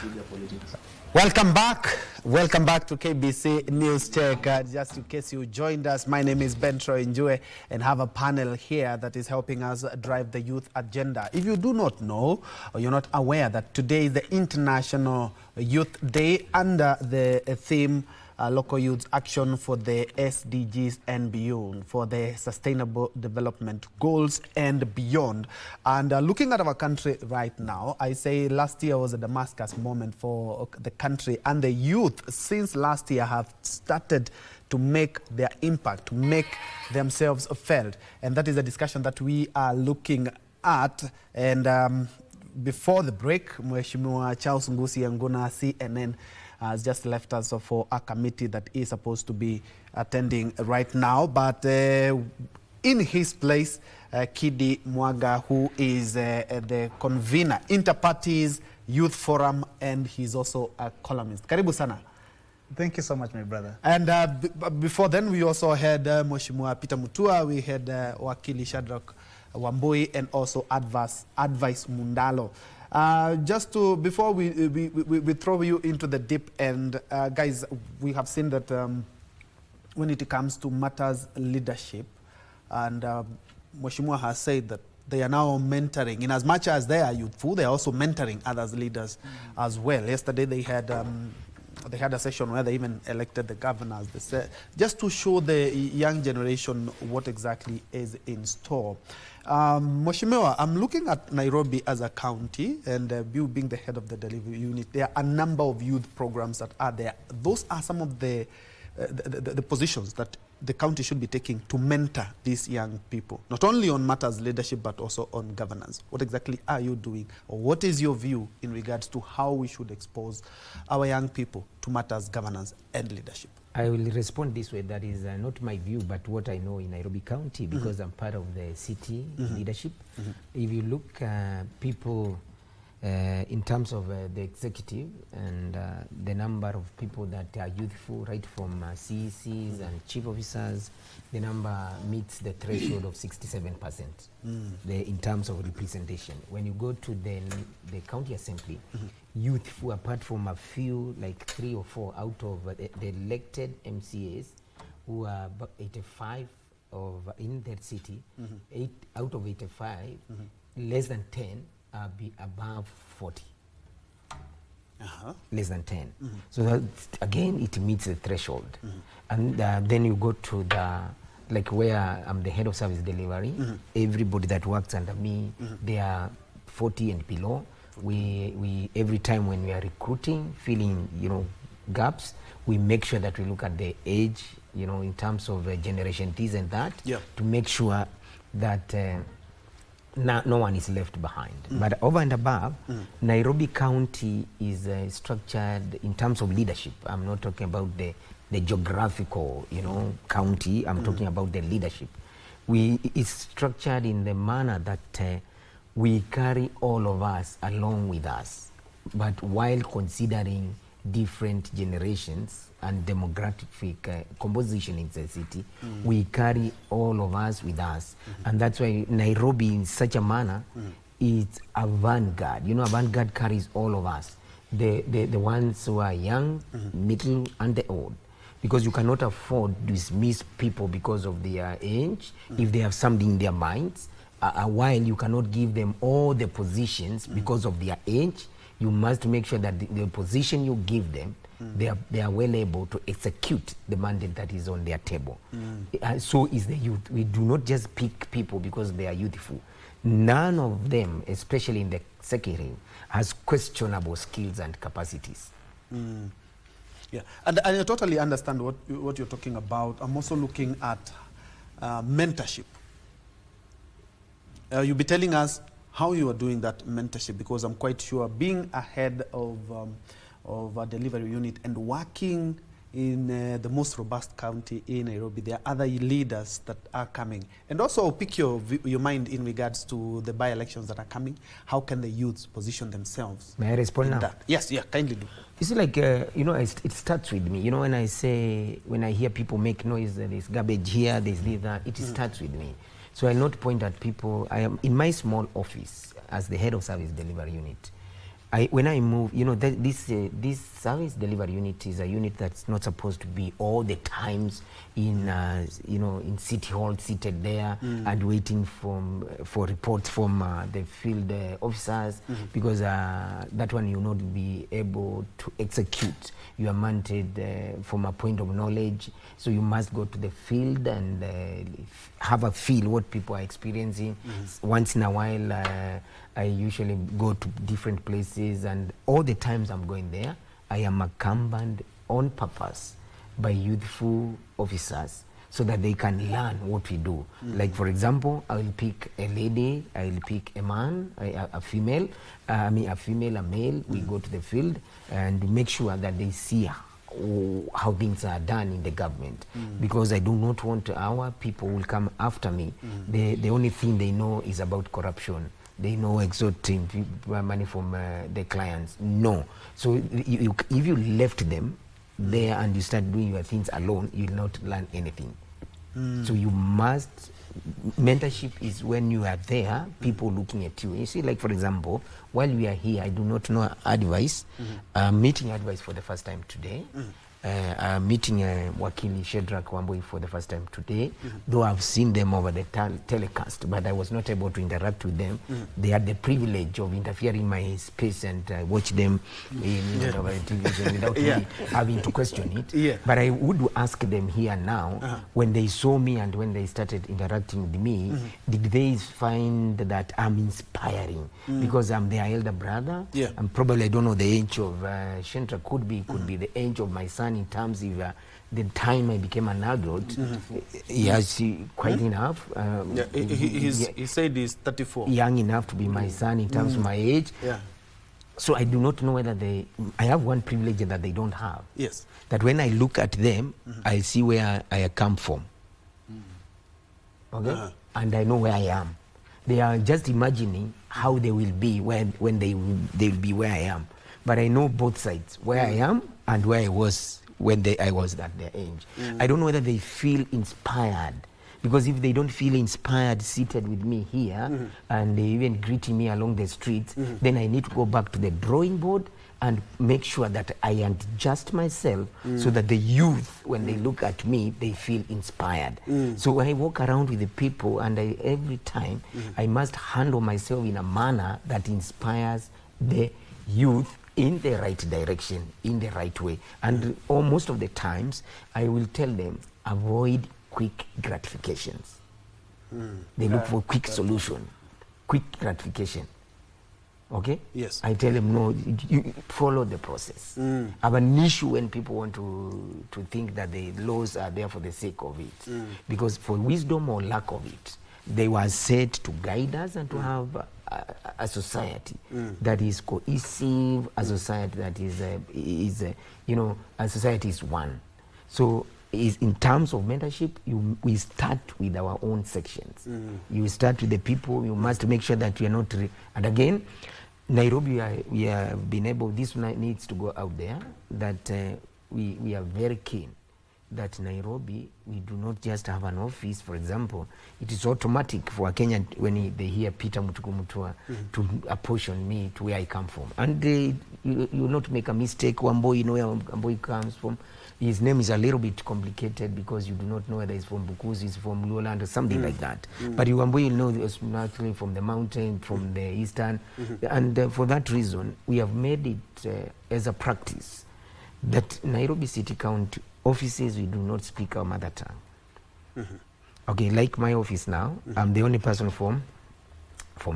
media politics. Welcome back. Welcome back to KBC News Check. Just in case you joined us, my name is Ben Troy Njue and have a panel here that is helping us drive the youth agenda. If you do not know or you're not aware that today is the International Youth Day under the theme Local Youth Action for the SDGs and beyond, for the Sustainable Development Goals and beyond. And looking at our country right now, I say last year was a Damascus moment for the country, and the youth since last year have started to make their impact, to make themselves felt. And that is a discussion that we are looking at. And before the break, Mheshimiwa Charles Ngusi Anguna, CNN, has just left us for a committee that is supposed to be attending right now. But in his place, Kidi Mwaga, who is the convener, Interparties Youth Forum, and he's also a columnist. Karibu sana. Thank you so much, my brother. And before then, we also had Mheshimiwa Peter Mutua, we had Wakili Shadrack Wambui, and also Advice Mundalo. Just to, before we throw you into the deep end, guys, we have seen that when it comes to matters leadership, and Mheshimiwa has said that they are now mentoring, in as much as they are youthful, they are also mentoring others leaders as well. Yesterday they had a session where they even elected the governors. They said, just to show the young generation what exactly is in store. Mheshimiwa, I'm looking at Nairobi as a county, and you being the head of the delivery unit, there are a number of youth programs that are there. Those are some of the positions that the county should be taking to mentor these young people, not only on matters leadership, but also on governance. What exactly are you doing, or what is your view in regards to how we should expose our young people to matters governance and leadership? I will respond this way. That is not my view, but what I know in Nairobi County, because I'm part of the city leadership. If you look people in terms of the executive and the number of people that are youthful, right from CECs and chief officers, the number meets the threshold of 67% in terms of representation. When you go to the county assembly, youthful, apart from a few, like 3 or 4 out of the elected MCAs, who are about 85 in that city, 8 out of 85, less than 10 be above 40. Less than 10. So that, again, it meets the threshold. And then you go to the, like where I'm the head of service delivery, everybody that works under me, they are 40 and below. We every time when we are recruiting, filling, gaps, we make sure that we look at the age, in terms of generation this and that, to make sure that no one is left behind. But over and above, Nairobi County is structured in terms of leadership. I'm not talking about the geographical, county. I'm talking about the leadership. It's structured in the manner that we carry all of us along with us, but while considering different generations and demographic composition in the city, we carry all of us with us. And that's why Nairobi, in such a manner, is a vanguard. A vanguard carries all of us, the ones who are young, middle, and the old. Because you cannot afford to dismiss people because of their age, if they have something in their minds. While you cannot give them all the positions because of their age, you must make sure that the position you give them, they are well able to execute the mandate that is on their table. So is the youth. We do not just pick people because they are youthful. None of them, especially in the secretary, has questionable skills and capacities. Yeah, and I totally understand what you're talking about. I'm also looking at mentorship. You'll be telling us how you are doing that mentorship, because I'm quite sure being a head of a delivery unit and working in the most robust county in Nairobi, there are other leaders that are coming. And also I'll pick your mind in regards to the by-elections that are coming. How can the youths position themselves? May I respond now? That? Yes, kindly do. It's like, it starts with me. When I hear people make noise, there's garbage here, there's this, that, it starts with me. So I not point at people. I am in my small office as the head of service delivery unit. When I move, you know, this service delivery unit is a unit that's not supposed to be all the times in, you know, in City Hall, seated there and waiting for reports from the field officers, because that one you will not be able to execute. You are mandated from a point of knowledge, so you must go to the field and have a feel what people are experiencing. Once in a while, I usually go to different places, and all the times I'm going there, I am accompanied on purpose by youthful officers so that they can learn what we do. Like, for example, I will pick a lady, I will pick a man, a female, a male. We go to the field and make sure that they see how things are done in the government, because I do not want our people will come after me. The only thing they know is about corruption. They know extorting money from the clients. No. So if you left them there and you start doing your things alone, you will not learn anything. So you must, mentorship is when you are there, people looking at you. You see, like, for example, while we are here, I do not know advice. I'm meeting advice for the first time today. I'm meeting Wakili Shedrack Wambui for the first time today, though I've seen them over the telecast, but I was not able to interact with them. They had the privilege of interfering in my space and watch them in television without me having to question it. But I would ask them here now, when they saw me and when they started interacting with me, did they find that I'm inspiring? Because I'm their elder brother, and probably, I don't know, the age of Shentra could be the age of my son in terms of the time I became an adult. Yes, quite enough. He said he's 34. Young enough to be my son in terms of my age. So I do not know whether I have one privilege that they don't have. Yes. That when I look at them, I see where I come from. Okay? And I know where I am. They are just imagining how they will be when they will be where I am. But I know both sides, where I am and where I was when I was at their age. I don't know whether they feel inspired, because if they don't feel inspired seated with me here and they even greeting me along the streets, then I need to go back to the drawing board and make sure that I adjust myself so that the youth, when they look at me, they feel inspired. So when I walk around with the people, and every time I must handle myself in a manner that inspires the youth in the right direction, in the right way. And most of the times, I will tell them, avoid quick gratifications. They look for quick solution, quick gratification. Okay? Yes. I tell them, no, you follow the process. I have an issue when people want to think that the laws are there for the sake of it. Because for wisdom or lack of it, they were set to guide us and to have a society that is cohesive, a society that is you know, a society is one. So in terms of mentorship, we start with our own sections. You start with the people. You must make sure that you are not and again, Nairobi, we have been able, this needs to go out there, that we are very keen that Nairobi, we do not just have an office. For example, it is automatic for a Kenyan when they hear Peter Mutuku to apportion me to where I come from. And you will not make a mistake. Wambui, you know where Wambui comes from. His name is a little bit complicated because you do not know whether he's from Bukuzi, he's from Luoland, or something like that. But Wambui, you know, it's naturally from the mountain, from the eastern. And for that reason, we have made it as a practice that Nairobi City County offices, we do not speak our mother tongue. Okay, like my office now, I'm the only person from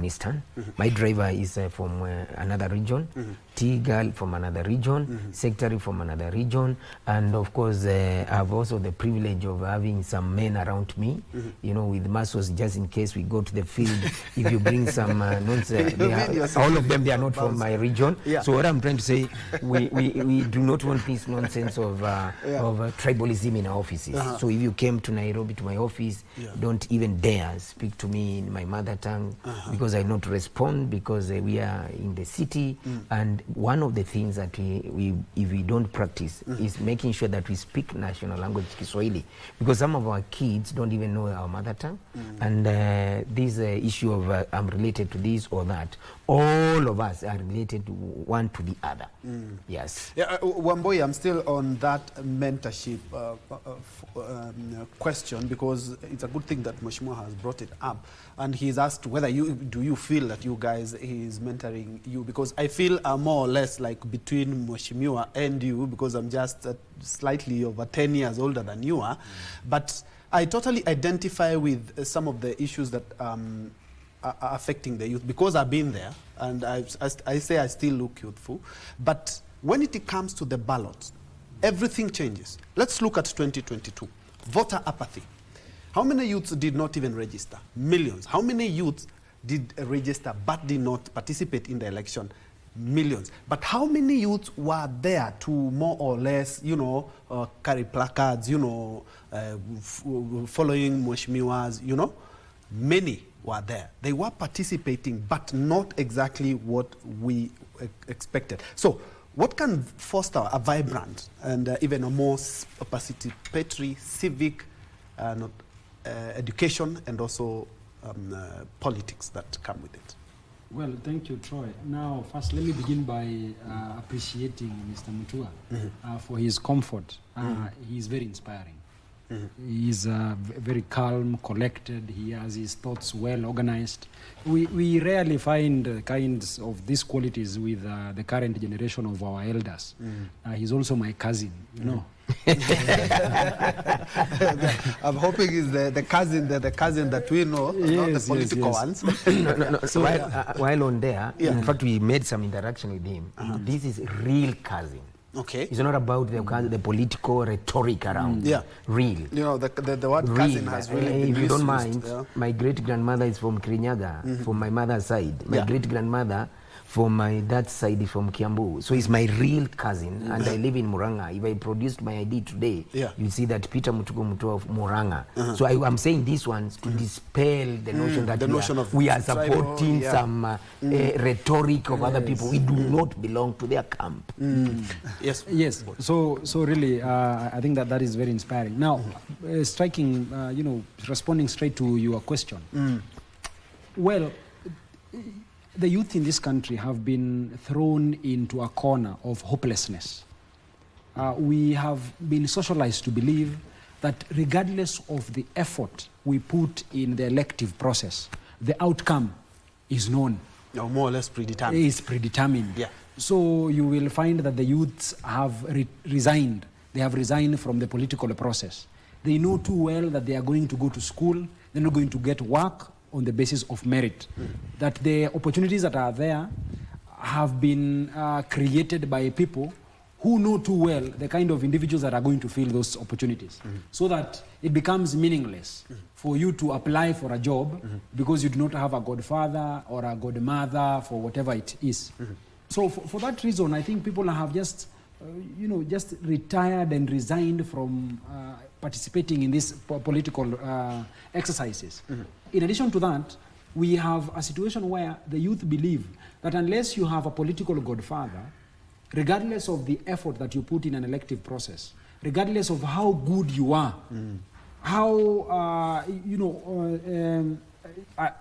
Eastern. My driver is from another region, T-girl from another region, secretary from another region, and of course I have also the privilege of having some men around me, you know, with muscles just in case we go to the field. If you bring some nonsense, all of them, they are not from my region. So what I'm trying to say, we do not want this nonsense of tribalism in our offices. So if you came to Nairobi to my office, don't even dare speak to me in my mother tongue. because I not respond because we are in the city. And one of the things that we if we don't practice is making sure that we speak national language Kiswahili, because some of our kids don't even know our mother tongue. And this issue of I'm related to this or that, all of us are related to one to the other. Yes. Yeah, Wamboi, I'm still on that mentorship question, because it's a good thing that Mheshimiwa has brought it up, and he's asked whether do you feel that you guys he's mentoring you, because I feel more or less like between Mheshimiwa and you, because I'm just slightly over 10 years older than you are, but I totally identify with some of the issues that are affecting the youth, because I've been there, and I say I still look youthful. But when it comes to the ballot, everything changes. Let's look at 2022. Voter apathy. How many youths did not even register? Millions. How many youths did register but did not participate in the election? Millions. But how many youths were there to more or less, carry placards, following Mheshimiwa's, Many were there. They were participating, but not exactly what we expected. So what can foster a vibrant and even a more participatory civic education and also politics that come with it? Well, thank you, Troy. Now, first, let me begin by appreciating Mr. Mutua for his comfort. He is very inspiring. He's very calm, collected. He has his thoughts well organized. We rarely find kinds of these qualities with the current generation of our elders. He's also my cousin, I'm hoping he's the cousin that we know, not the political ones. No. So while on there, in fact, we made some interaction with him. This is real cousin. Okay. It's not about the political rhetoric around. Real. The word real. Cousin has really been if you don't misused, mind, my great-grandmother is from Kirinyaga, from my mother's side. My great-grandmother from my dad's side from Kiambu. So he's my real cousin, and I live in Muranga. If I produced my ID today, you see that Peter Mutuku Mutua of Muranga. So I'm saying these ones to dispel the notion that we are supporting some rhetoric of other people. We do not belong to their camp. Yes. So really, I think that is very inspiring. Now, responding straight to your question. Well, the youth in this country have been thrown into a corner of hopelessness. We have been socialized to believe that regardless of the effort we put in the elective process, the outcome is known. Or more or less predetermined. Is predetermined. So you will find that the youths have resigned. They have resigned from the political process. They know too well that they are going to go to school, they're not going to get work on the basis of merit, that the opportunities that are there have been created by people who know too well the kind of individuals that are going to fill those opportunities, so that it becomes meaningless for you to apply for a job because you do not have a godfather or a godmother for whatever it is. So for that reason, I think people have just retired and resigned from participating in these political exercises. In addition to that, we have a situation where the youth believe that unless you have a political godfather, regardless of the effort that you put in an elective process, regardless of how good you are, how,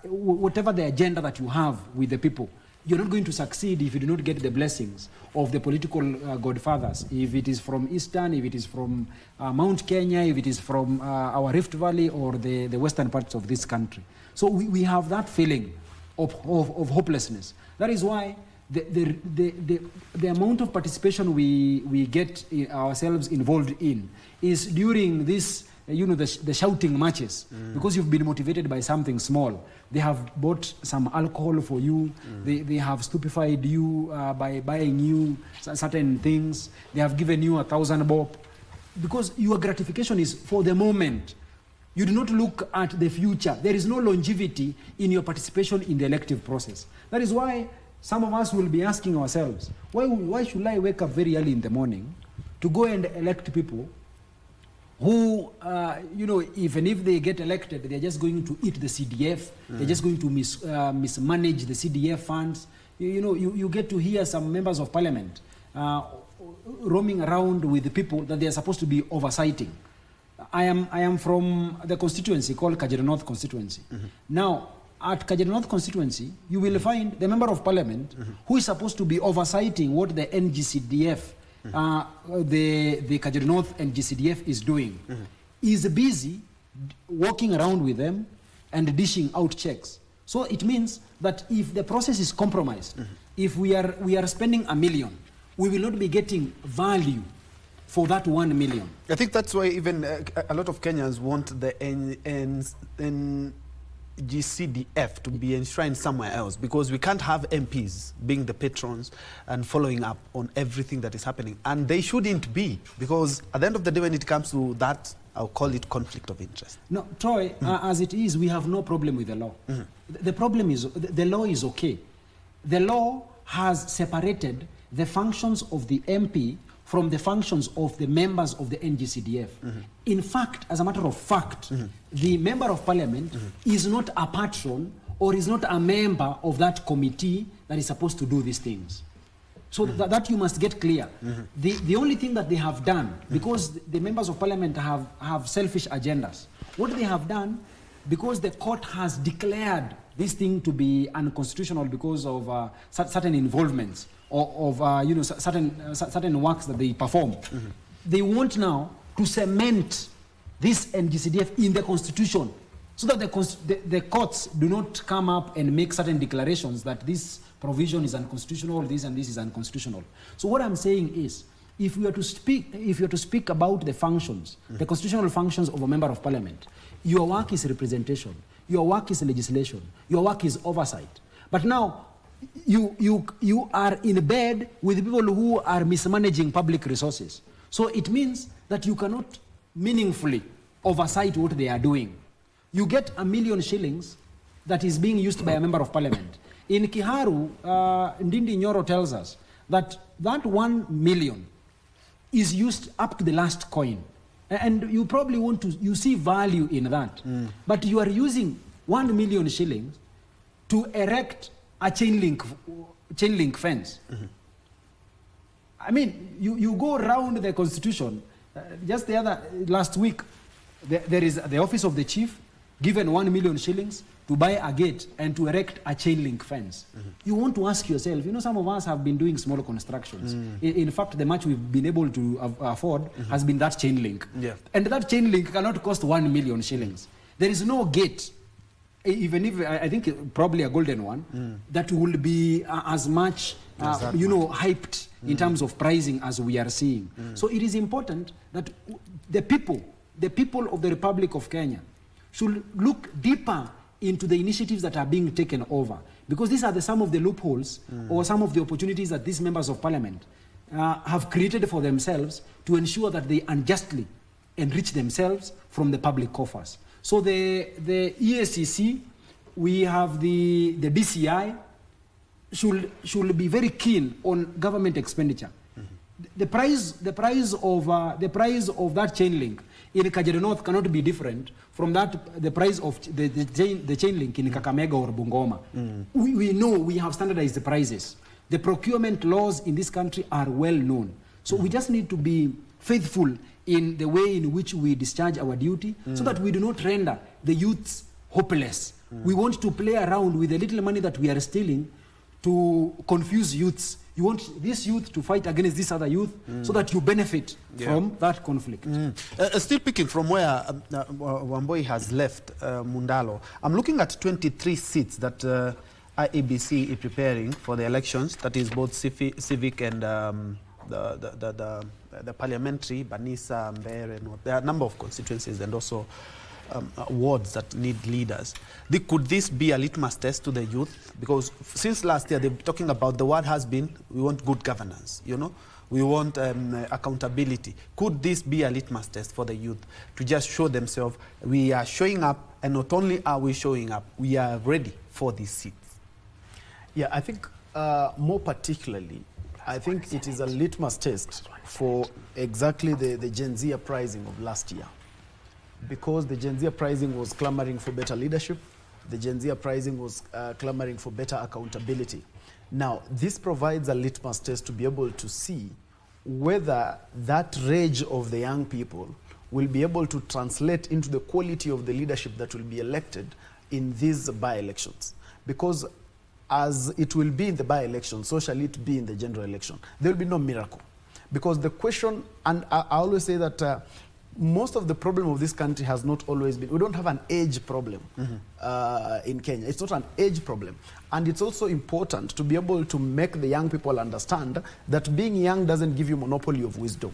whatever the agenda that you have with the people, you're not going to succeed if you do not get the blessings of the political godfathers. If it is from Eastern, if it is from Mount Kenya, if it is from our Rift Valley or the western parts of this country. So we have that feeling of hopelessness. That is why the amount of participation we get ourselves involved in is during this, the shouting matches, because you've been motivated by something small. They have bought some alcohol for you. They have stupefied you by buying you certain things. They have given you 1,000 bob, because your gratification is for the moment. You do not look at the future. There is no longevity in your participation in the elective process. That is why some of us will be asking ourselves, why should I wake up very early in the morning to go and elect people who, you know, even if they get elected, they're just going to eat the CDF, they're just going to mismanage the CDF funds. You know, you get to hear some members of parliament roaming around with the people that they're supposed to be oversighting. I am from the constituency called Kajiado North constituency. Now, at Kajiado North constituency, you will find the member of parliament who is supposed to be oversighting what the NGCDF, the Kajiado North NGCDF is doing, is busy walking around with them and dishing out checks. So it means that if the process is compromised, if we are spending $1 million, we will not be getting value for that 1 million. I think that's why even a lot of Kenyans want the NGCDF to be enshrined somewhere else, because we can't have MPs being the patrons and following up on everything that is happening. And they shouldn't be, because at the end of the day, when it comes to that, I'll call it conflict of interest. No, Troy, as it is, we have no problem with the law. The problem is, the law is okay. The law has separated the functions of the MP from the functions of the members of the NGCDF. In fact, as a matter of fact, the member of parliament is not a patron or is not a member of that committee that is supposed to do these things. So that you must get clear. The only thing that they have done, because the members of parliament have selfish agendas, what they have done, because the court has declared this thing to be unconstitutional because of certain involvements, or of you know, certain works that they perform. They want now to cement this NGCDF in the constitution, so that the courts do not come up and make certain declarations that this provision is unconstitutional, this and this is unconstitutional. So what I'm saying is, if we are to speak about the functions, the constitutional functions of a member of parliament, your work is representation, your work is legislation, your work is oversight. But now, you are in bed with people who are mismanaging public resources. So it means that you cannot meaningfully oversight what they are doing. You get $1 million shillings that is being used by a member of parliament. In Kiharu, Ndindi Nyoro tells us that 1 million is used up to the last coin. And you probably you see value in that. But you are using 1 million shillings to erect a chain link fence. I mean, you go around the constitution. Just last week, there is the office of the chief given 1 million shillings to buy a gate and to erect a chain link fence. You want to ask yourself, you know, some of us have been doing small constructions. In fact, the much we've been able to afford has been that chain link. And that chain link cannot cost 1 million shillings. There is no gate, even if I think probably a golden one, that will be as much you know, hyped in terms of pricing as we are seeing. So it is important that the people of the Republic of Kenya should look deeper into the initiatives that are being taken over, because these are some of the loopholes or some of the opportunities that these members of parliament have created for themselves to ensure that they unjustly enrich themselves from the public coffers. So the EACC, we have the DCI, should be very keen on government expenditure. The price of that chain link in Kajiado North cannot be different from the price of the chain link in Kakamega or Bungoma. We know we have standardized the prices. The procurement laws in this country are well known. So we just need to be faithful in the way in which we discharge our duty, so that we do not render the youths hopeless. We want to play around with the little money that we are stealing to confuse youths. You want this youth to fight against this other youth, so that you benefit from that conflict. Still picking from where Wamboi has left Mundalo, I'm looking at 23 seats that IEBC is preparing for the elections. That is both civic and the parliamentary, Banisa, Mbere, and there are a number of constituencies and also wards that need leaders. Could this be a litmus test to the youth? Because since last year, they're talking about, the word has been, we want good governance, you know? We want accountability. Could this be a litmus test for the youth to just show themselves, we are showing up, and not only are we showing up, we are ready for these seats? Yeah, I think more particularly, I think it is a litmus test for exactly the Gen Z uprising of last year. Because the Gen Z uprising was clamoring for better leadership, the Gen Z uprising was clamoring for better accountability. Now, this provides a litmus test to be able to see whether that rage of the young people will be able to translate into the quality of the leadership that will be elected in these by-elections. Because as it will be in the by-election, so shall it be in the general election. There will be no miracle. Because the question, and I always say that most of the problem of this country has not always been, we don't have an age problem in Kenya. It's not an age problem. And it's also important to be able to make the young people understand that being young doesn't give you monopoly of wisdom.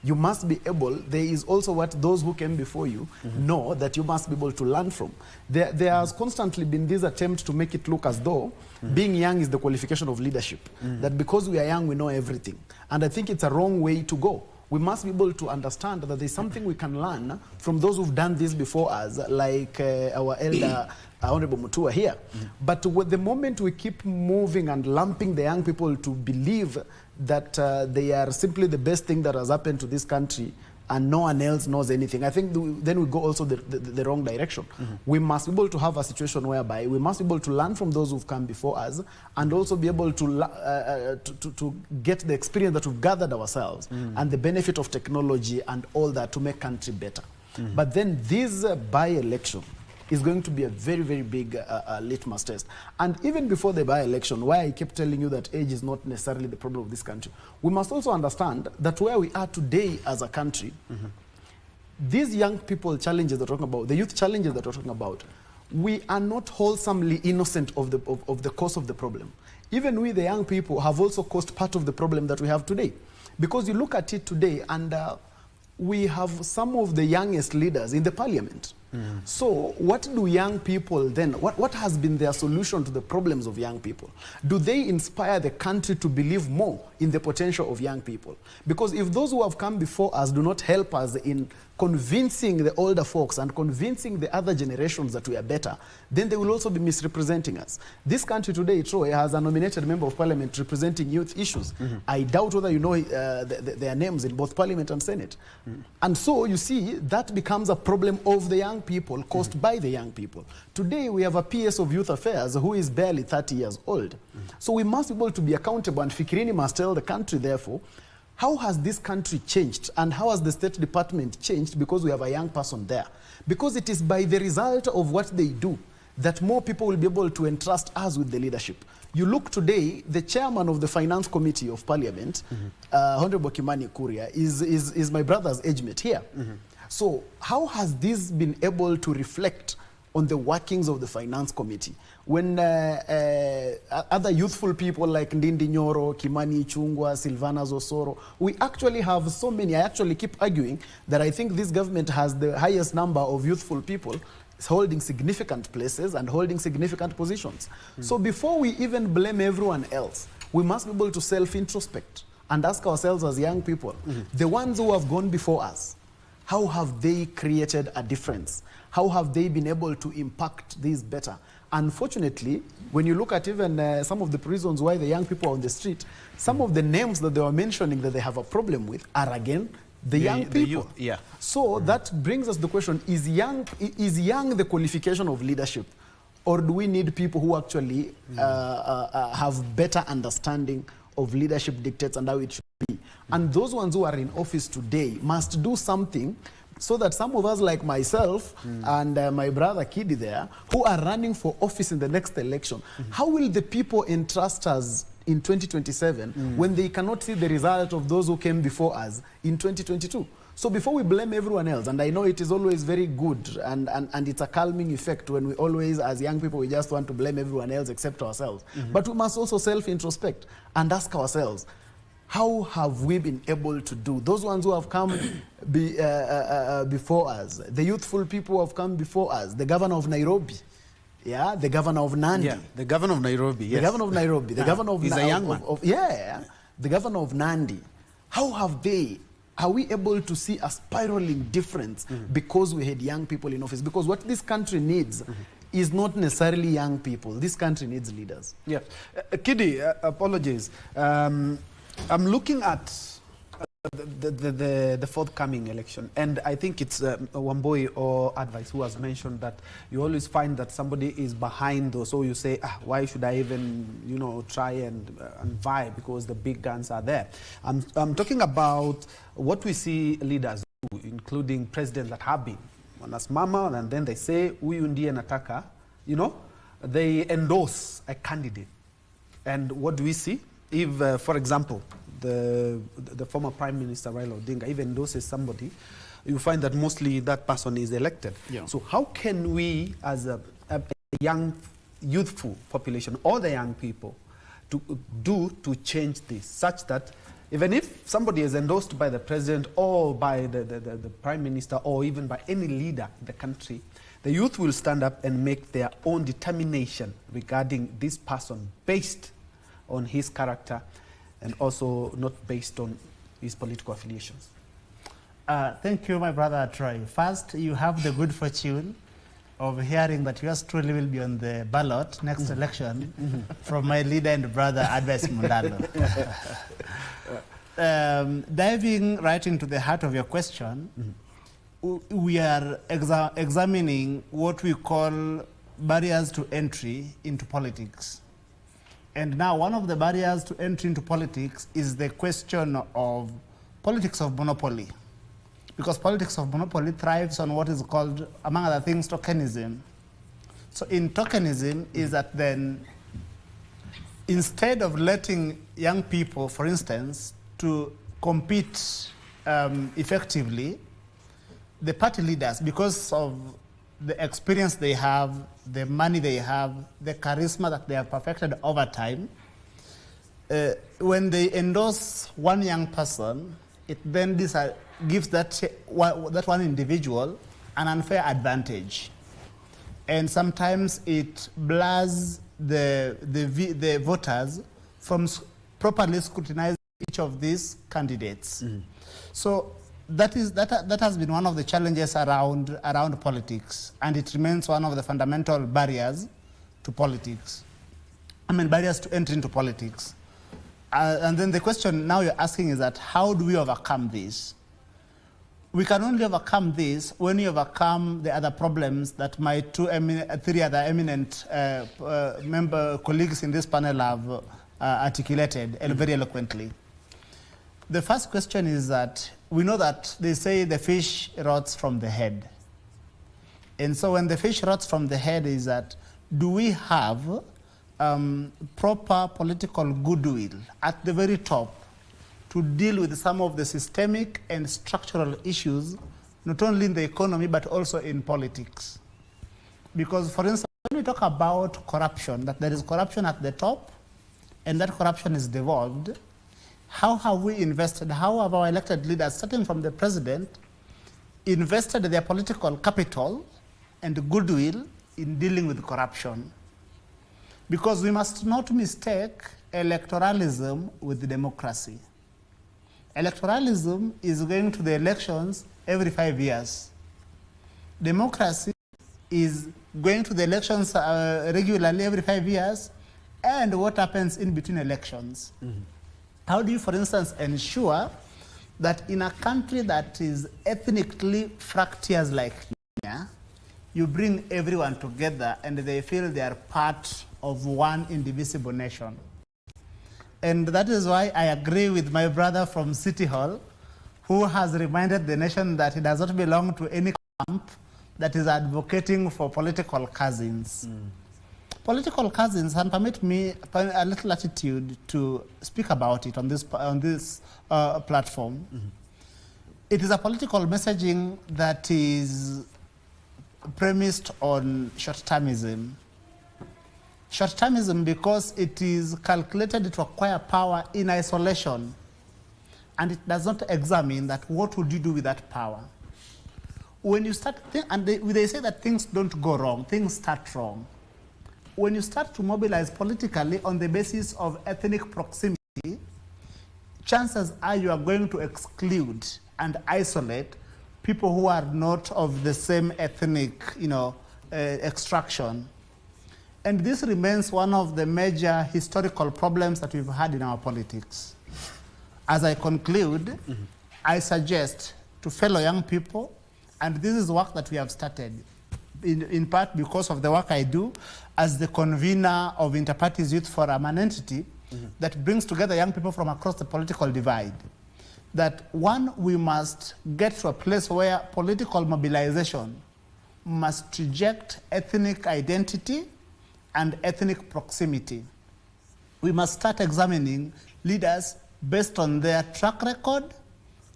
You must be able, there is also what those who came before you know that you must be able to learn from. There has constantly been this attempt to make it look as though being young is the qualification of leadership. That because we are young, we know everything. And I think it's a wrong way to go. We must be able to understand that there's something we can learn from those who've done this before us, like our elder, Honorable Mutua here. But with the moment we keep moving and lumping the young people to believe that they are simply the best thing that has happened to this country and no one else knows anything, I think then we go also the wrong direction. We must be able to have a situation whereby we must be able to learn from those who've come before us and also be able to get the experience that we've gathered ourselves and the benefit of technology and all that to make country better. But then this by-election is going to be a very, very big litmus test. And even before the by-election, why I kept telling you that age is not necessarily the problem of this country, we must also understand that where we are today as a country, these young people challenges that we're talking about, the youth challenges that we're talking about, we are not wholesomely innocent of the cause of the problem. Even we, the young people, have also caused part of the problem that we have today. Because you look at it today and we have some of the youngest leaders in the parliament. So what do young people then, what has been their solution to the problems of young people? Do they inspire the country to believe more in the potential of young people? Because if those who have come before us do not help us in convincing the older folks and convincing the other generations that we are better, then they will also be misrepresenting us. This country today, Troy, has a nominated member of parliament representing youth issues. I doubt whether you know their names in both parliament and senate. And so you see, that becomes a problem of the young people caused by the young people. Today we have a PS of youth affairs who is barely 30 years old. So we must be able to be accountable, and Fikirini must tell the country, therefore, how has this country changed and how has the State Department changed because we have a young person there? Because it is by the result of what they do that more people will be able to entrust us with the leadership. You look today, the chairman of the Finance Committee of Parliament, Honorable Kimani Kuria, is my brother's age mate here. So how has this been able to reflect on the workings of the Finance Committee? When other youthful people like Ndindi Nyoro, Kimani Chungwa, Silvana Zosoro, we actually have so many. I actually keep arguing that I think this government has the highest number of youthful people holding significant places and holding significant positions. So before we even blame everyone else, we must be able to self-introspect and ask ourselves as young people, the ones who have gone before us, how have they created a difference? How have they been able to impact this better? Unfortunately, when you look at even some of the reasons why the young people are on the street, some of the names that they were mentioning that they have a problem with are again the young people. So that brings us the question, is young the qualification of leadership? Or do we need people who actually have better understanding of leadership dictates and how it should be? And those ones who are in office today must do something so that some of us like myself and my brother Kidi there, who are running for office in the next election, how will the people entrust us in 2027 when they cannot see the result of those who came before us in 2022? So before we blame everyone else, and I know it is always very good and it's a calming effect when we always, as young people, we just want to blame everyone else except ourselves. But we must also self-introspect and ask ourselves, how have we been able to do? Those ones who have come before us, the youthful people who have come before us, the governor of Nairobi, the governor of Nandi. The governor of Nairobi, The governor of Nairobi, the governor of... He's a young man. The governor of Nandi. How have they... Are we able to see a spiraling difference because we had young people in office? Because what this country needs is not necessarily young people. This country needs leaders. Kidi, apologies. I'm looking at the forthcoming election, and I think it's Wamboi or Advice who has mentioned that you always find that somebody is behind those, so you say, why should I even, you know, try and vie because the big guns are there. I'm talking about what we see leaders do, including presidents that have been wanasimama, and then they say huyu ndiye nataka, you know, they endorse a candidate. And what do we see? If, for example, the former Prime Minister Raila Odinga even endorses somebody, you find that mostly that person is elected. Yeah. So how can we, as a young, youthful population, all the young people, to change this, such that even if somebody is endorsed by the president or by the Prime Minister or even by any leader in the country, the youth will stand up and make their own determination regarding this person based on his character and also not based on his political affiliations. Thank you, my brother Troy. First, you have the good fortune of hearing that yours truly will be on the ballot next election from my leader and brother, Advice Mundalo. Diving right into the heart of your question, we are examining what we call barriers to entry into politics. And now one of the barriers to entry into politics is the question of politics of monopoly. Because politics of monopoly thrives on what is called, among other things, tokenism. So in tokenism is that then, instead of letting young people, for instance, to compete effectively, the party leaders, because of the experience they have, the money they have, the charisma that they have perfected over time, when they endorse one young person, it then gives that one individual an unfair advantage. And sometimes it blurs the voters from properly scrutinizing each of these candidates. So that has been one of the challenges around politics, and it remains one of the fundamental barriers to politics. I mean, barriers to entry into politics. And then the question now you're asking is that how do we overcome this? We can only overcome this when we overcome the other problems that my three other eminent colleagues in this panel have articulated very eloquently. The first question is that we know that they say the fish rots from the head. And so when the fish rots from the head is that, do we have proper political goodwill at the very top to deal with some of the systemic and structural issues, not only in the economy, but also in politics? Because, for instance, when we talk about corruption, that there is corruption at the top, and that corruption is devolved, how have we invested, how have our elected leaders, starting from the president, invested their political capital and goodwill in dealing with corruption? Because we must not mistake electoralism with democracy. Electoralism is going to the elections every 5 years. Democracy is going to the elections regularly every 5 years, and what happens in between elections. How do you, for instance, ensure that in a country that is ethnically fractious like Kenya, you bring everyone together and they feel they are part of one indivisible nation? And that is why I agree with my brother from City Hall, who has reminded the nation that it does not belong to any camp that is advocating for political cousins. Political cousins, and permit me a little attitude to speak about it on this platform. It is a political messaging that is premised on short-termism. Short-termism because it is calculated to acquire power in isolation, and it does not examine that what would you do with that power. When you start, and they say that things don't go wrong, things start wrong. When you start to mobilize politically on the basis of ethnic proximity, chances are you are going to exclude and isolate people who are not of the same ethnic, extraction. And this remains one of the major historical problems that we've had in our politics. as I conclude, I suggest to fellow young people, and this is work that we have started, in part because of the work I do as the convener of Interparties Youth Forum, an entity that brings together young people from across the political divide. That one, we must get to a place where political mobilization must reject ethnic identity and ethnic proximity. We must start examining leaders based on their track record,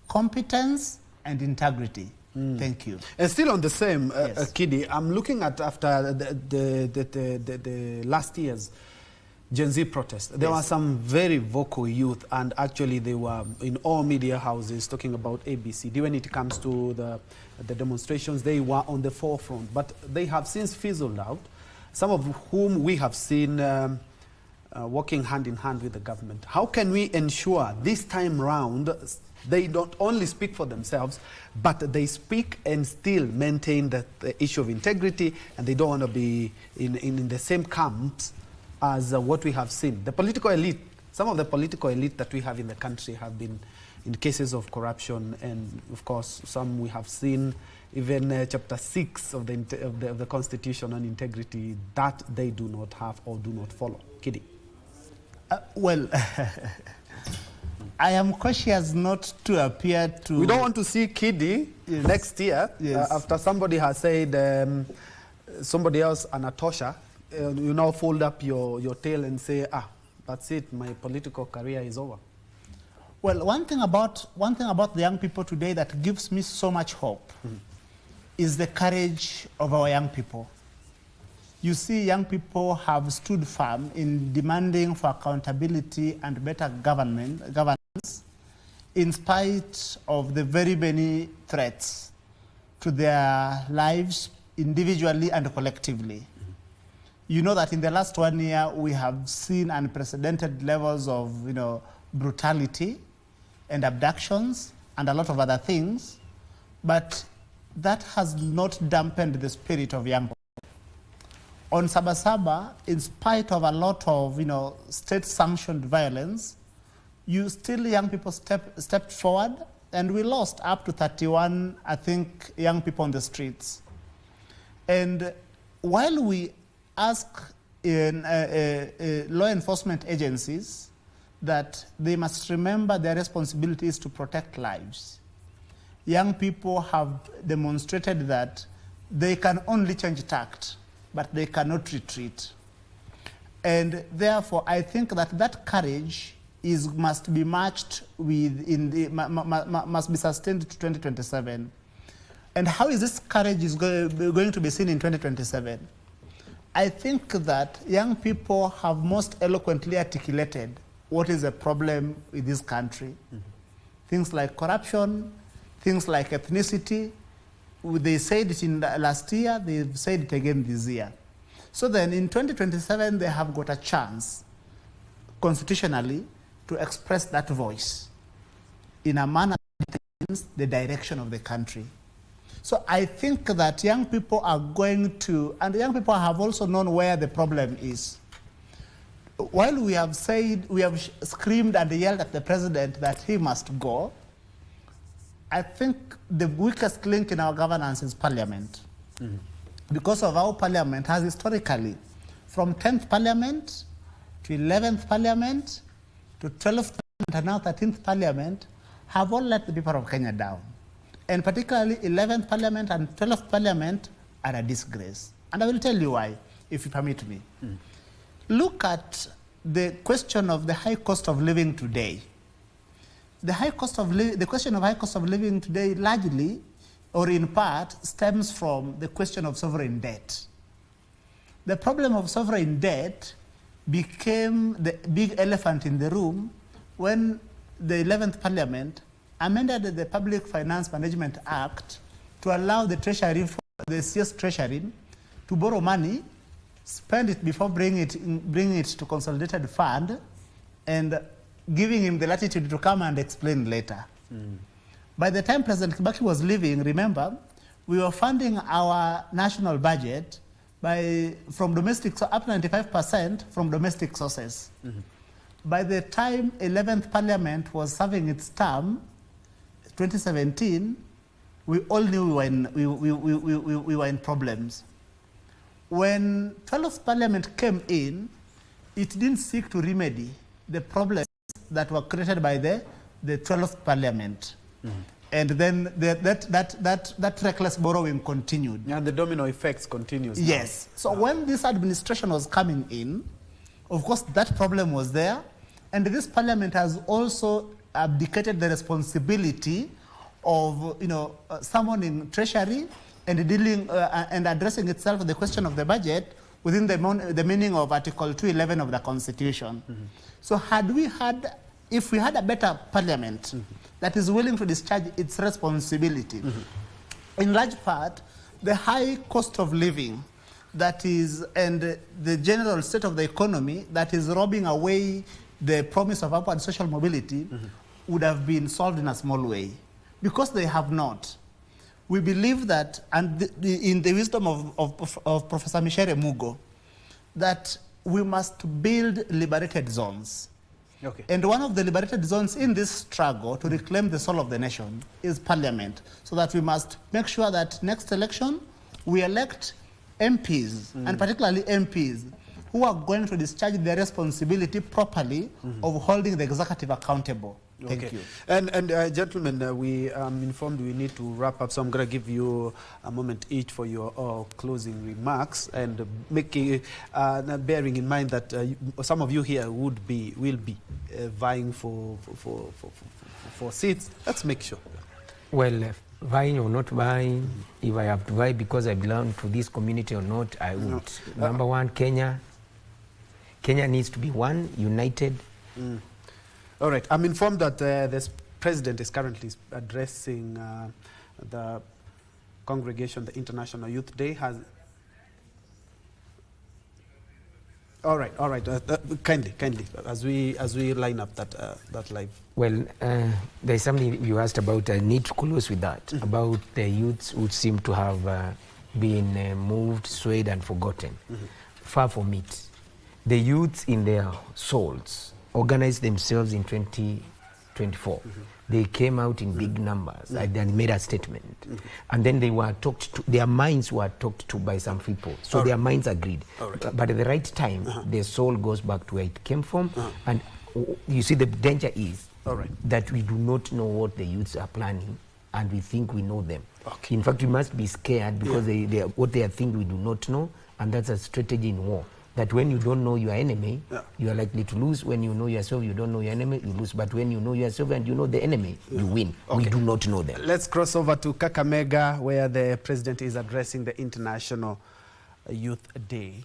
competence, and integrity. Thank you. And still on the same, Yes. Kidi, I'm looking at after the last year's Gen Z protest. There Yes. were some very vocal youth, and actually they were in all media houses talking about ABCD. When it comes to the demonstrations, they were on the forefront, but they have since fizzled out, some of whom we have seen working hand in hand with the government. How can we ensure this time round they don't only speak for themselves, but they speak and still maintain the issue of integrity, and they don't want to be in the same camps as what we have seen? The political elite, some of the political elite that we have in the country have been in cases of corruption, and of course some we have seen even chapter 6 of the Constitution on integrity that they do not have or do not follow. Kidi. Well, I am cautious not to appear to... We don't want to see Kidi Yes. next year Yes. after somebody has said somebody else, Anatosha, you now fold up your tail and say, that's it, my political career is over. Well, one thing about the young people today that gives me so much hope is the courage of our young people. You see, young people have stood firm in demanding for accountability and better governance in spite of the very many threats to their lives individually and collectively. You know that in the last 1 year, we have seen unprecedented levels of brutality and abductions and a lot of other things, but that has not dampened the spirit of young people. On Sabasaba, in spite of a lot of state-sanctioned violence, young people stepped forward, and we lost up to 31, I think, young people on the streets. And while we ask in law enforcement agencies that they must remember their responsibility is to protect lives, young people have demonstrated that they can only change tact, but they cannot retreat. And therefore, I think that courage must be matched with, must be sustained to 2027. And how is this courage going to be seen in 2027? I think that young people have most eloquently articulated what is the problem with this country. Things like corruption, things like ethnicity. They said it in last year, they've said it again this year. So then in 2027, they have got a chance constitutionally to express that voice in a manner that determines the direction of the country. So I think that young people are going to, and young people have also known where the problem is. While we have screamed and yelled at the president that he must go, I think the weakest link in our governance is Parliament. Because of how Parliament has historically, from 10th Parliament to 11th Parliament to 12th Parliament and now 13th Parliament, have all let the people of Kenya down. And particularly 11th Parliament and 12th Parliament are a disgrace. And I will tell you why, if you permit me. Look at the question of the high cost of living today. The question of high cost of living today largely, or in part, stems from the question of sovereign debt. The problem of sovereign debt became the big elephant in the room when the 11th Parliament amended the Public Finance Management Act to allow the Treasury, the CS Treasury, to borrow money, spend it before bringing it to consolidated fund, and giving him the latitude to come and explain later. By the time President Kibaki was leaving, remember, we were funding our national budget from domestic, so up to 95% from domestic sources. by the time 11th Parliament was serving its term, 2017, we all knew we were in problems. When 12th Parliament came in, it didn't seek to remedy the problems that were created by the 12th Parliament. And then that reckless borrowing continued. And the domino effects continues. Yes. So when this administration was coming in, of course, that problem was there. And this parliament has also abdicated the responsibility of, summoning treasury and dealing and addressing itself the question of the budget within the meaning of Article 211 of the Constitution. So if we had a better parliament that is willing to discharge its responsibility, in large part, the high cost of living that is, and the general state of the economy that is robbing away the promise of upward social mobility would have been solved in a small way. Because they have not. We believe that, and in the wisdom of Professor Michere Mugo, that we must build liberated zones. Okay. And one of the liberated zones in this struggle to reclaim the soul of the nation is parliament. So that we must make sure that next election, we elect MPs, and particularly MPs, who are going to discharge their responsibility properly of holding the executive accountable. Thank you. And gentlemen, we informed we need to wrap up, so I'm going to give you a moment each for your closing remarks, and making bearing in mind that some of you here will be vying for seats. Let's make sure. Well, vying or not vying, if I have to vie because I belong to this community or not, I would. No. Number one, Kenya needs to be one, united. All right. I'm informed that the president is currently addressing the congregation, the International Youth Day. All right. Kindly, as we line up that live. Well, there's something you asked about. I need to close with that, about the youths who seem to have been moved, swayed, and forgotten. Far from it. The youths in their souls organized themselves in 2024. They came out in big numbers and made a statement. And then they were talked to, their minds were talked to by some people. So their minds agreed. But at the right time, their soul goes back to where it came from. And you see, the danger is that we do not know what the youths are planning, and we think we know them. In fact, we must be scared because what they are thinking we do not know, and that's a strategy in war. That when you don't know your enemy, you are likely to lose. When you know yourself, you don't know your enemy, you lose. But when you know yourself and you know the enemy, you win. We do not know them. Let's cross over to Kakamega, where the president is addressing the International Youth Day.